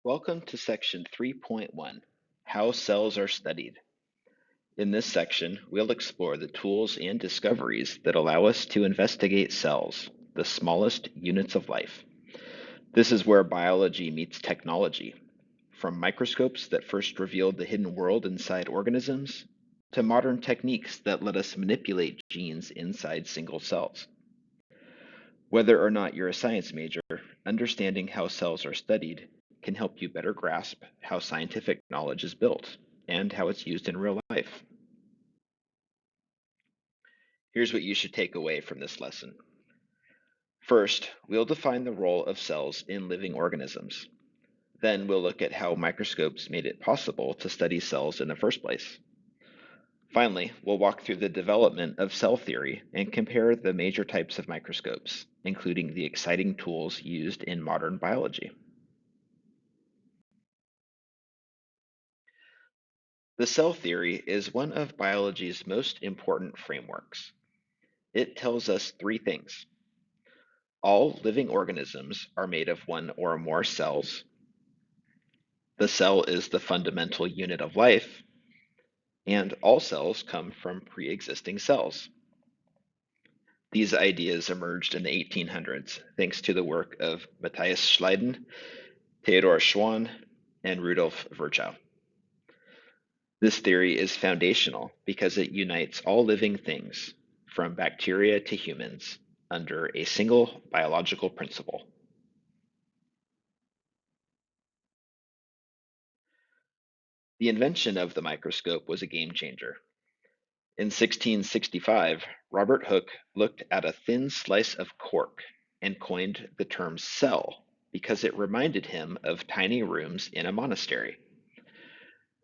Welcome to section 3.1, How Cells Are Studied. In this section, we'll explore the tools and discoveries that allow us to investigate cells, the smallest units of life. This is where biology meets technology, from microscopes that first revealed the hidden world inside organisms, to modern techniques that let us manipulate genes inside single cells. Whether or not you're a science major, understanding how cells are studied can help you better grasp how scientific knowledge is built and how it's used in real life. Here's what you should take away from this lesson. First, we'll define the role of cells in living organisms. Then we'll look at how microscopes made it possible to study cells in the first place. Finally, we'll walk through the development of cell theory and compare the major types of microscopes, including the exciting tools used in modern biology. The cell theory is one of biology's most important frameworks. It tells us three things. All living organisms are made of one or more cells. The cell is the fundamental unit of life, and all cells come from pre-existing cells. These ideas emerged in the 1800s thanks to the work of Matthias Schleiden, Theodor Schwann, and Rudolf Virchow. This theory is foundational because it unites all living things, from bacteria to humans, under a single biological principle. The invention of the microscope was a game changer. In 1665, Robert Hooke looked at a thin slice of cork and coined the term cell because it reminded him of tiny rooms in a monastery.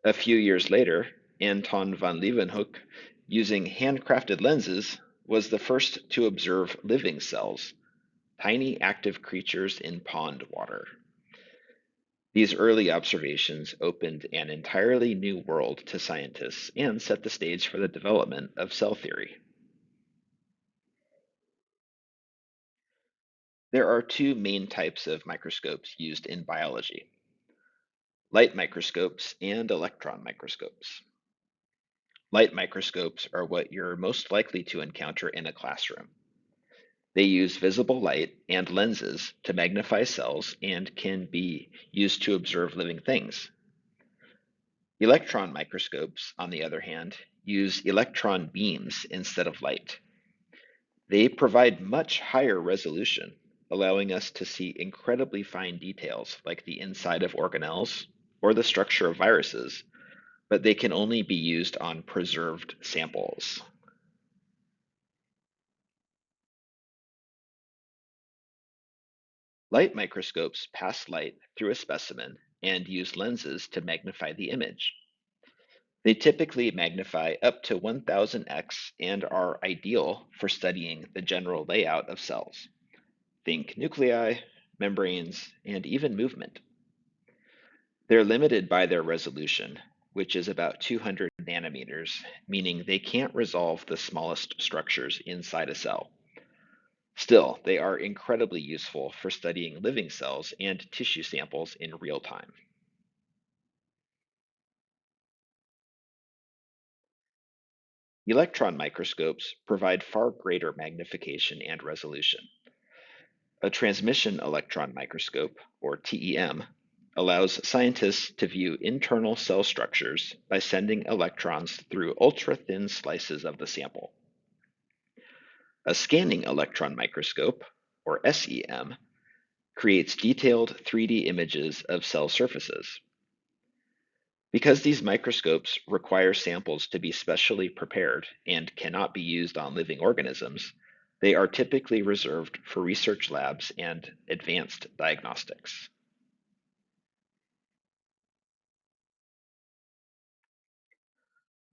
A few years later, Anton van Leeuwenhoek, using handcrafted lenses, was the first to observe living cells, tiny active creatures in pond water. These early observations opened an entirely new world to scientists and set the stage for the development of cell theory. There are two main types of microscopes used in biology: light microscopes and electron microscopes. Light microscopes are what you're most likely to encounter in a classroom. They use visible light and lenses to magnify cells and can be used to observe living things. Electron microscopes, on the other hand, use electron beams instead of light. They provide much higher resolution, allowing us to see incredibly fine details like the inside of organelles or the structure of viruses, but they can only be used on preserved samples. Light microscopes pass light through a specimen and use lenses to magnify the image. They typically magnify up to 1000x and are ideal for studying the general layout of cells. Think nuclei, membranes, and even movement. They're limited by their resolution, which is about 200 nanometers, meaning they can't resolve the smallest structures inside a cell. Still, they are incredibly useful for studying living cells and tissue samples in real time. Electron microscopes provide far greater magnification and resolution. A transmission electron microscope, or TEM, allows scientists to view internal cell structures by sending electrons through ultra-thin slices of the sample. A scanning electron microscope, or SEM, creates detailed 3D images of cell surfaces. Because these microscopes require samples to be specially prepared and cannot be used on living organisms, they are typically reserved for research labs and advanced diagnostics.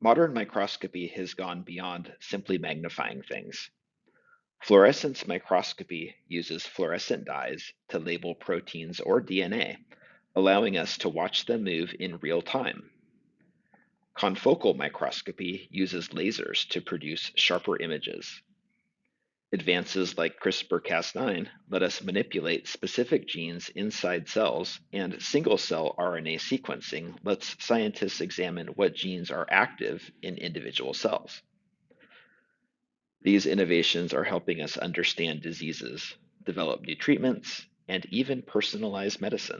Modern microscopy has gone beyond simply magnifying things. Fluorescence microscopy uses fluorescent dyes to label proteins or DNA, allowing us to watch them move in real time. Confocal microscopy uses lasers to produce sharper images. Advances like CRISPR-Cas9 let us manipulate specific genes inside cells, and single-cell RNA sequencing lets scientists examine what genes are active in individual cells. These innovations are helping us understand diseases, develop new treatments, and even personalize medicine.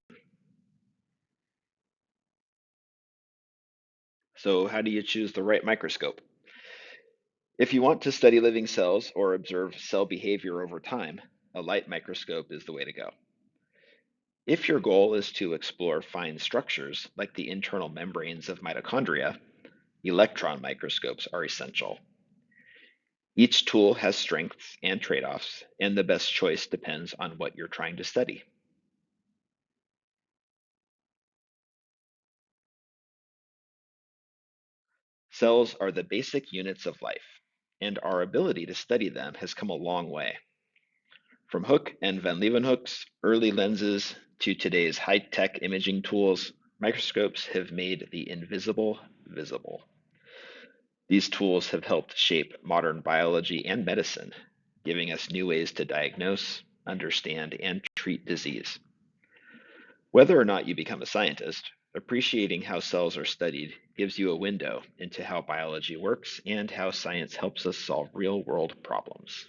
So, how do you choose the right microscope? If you want to study living cells or observe cell behavior over time, a light microscope is the way to go. If your goal is to explore fine structures like the internal membranes of mitochondria, electron microscopes are essential. Each tool has strengths and trade offs, and the best choice depends on what you're trying to study. Cells are the basic units of life, and our ability to study them has come a long way. From Hooke and Van Leeuwenhoek's early lenses to today's high-tech imaging tools, microscopes have made the invisible visible. These tools have helped shape modern biology and medicine, giving us new ways to diagnose, understand, and treat disease. Whether or not you become a scientist, appreciating how cells are studied gives you a window into how biology works and how science helps us solve real world problems.